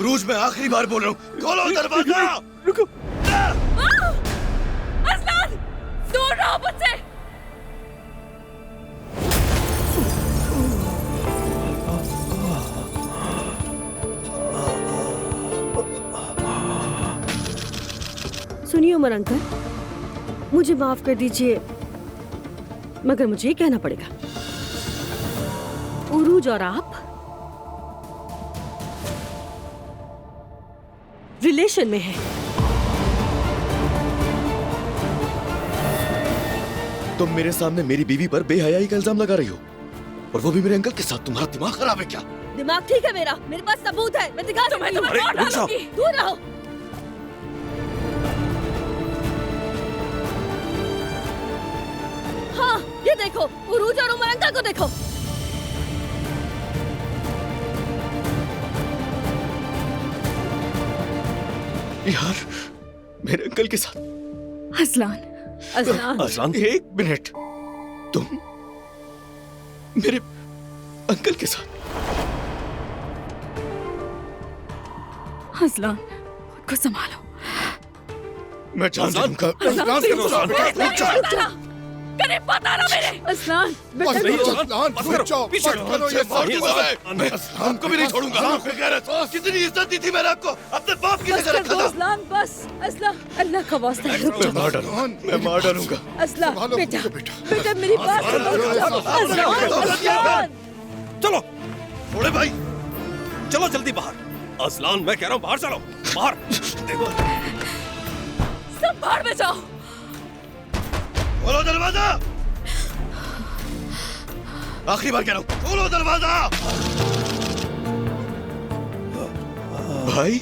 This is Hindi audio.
रूज मैं आखिरी बार बोल रहा हूँ, खोलो दरवाजा। रुको। असलान, दूर रहो मुझसे। सुनिए उमर अंकल, मुझे माफ कर दीजिए, मगर मुझे ये कहना पड़ेगा, उरूज और आप रिलेशन में हैं। तुम मेरे सामने मेरी बीवी पर बेहयाई का इल्जाम लगा रही हो, और वो भी मेरे अंकल के साथ। तुम्हारा दिमाग खराब है क्या? दिमाग ठीक है मेरा, मेरे पास सबूत है, मैं दिखा सकती हूँ। मार डालूंगी। दूर रहो। हाँ, ये देखो, उरूज और उमर अंकल को देखो। यार, मेरे अंकल के साथ। असलान, असलान, असलान, एक मिनट, तुम मेरे अंकल के साथ? असलान, खुद को संभालो। मैं जान दूंगा। करे पता ना मेरे। असलान, बस नहीं, असलान, रुक जाओ, पीछे मत करो ये मैं हमको भी नहीं छोड़ूंगा। कितनी इज्जत दी थी मैंने आपको, अपने बाप की नजर रखा था। असलान बस, असलान, अल्लाह का वास्ता है, रुक मैं मार डालूंगा, मैं मार डालूंगा। असलान, संभालो बेटा, मुझे, बेटा। बेटा मेरी बात सुनो। असलान, चलो छोड़े भाई। चलो जल्दी बाहर। असलान, मैं कह रहा हूँ बाहर चलो, बाहर। देखो, संभाल में जाओ। खोलो दरवाजा। आखिरी बार कह रहा हूँ, खोलो दरवाजा। भाई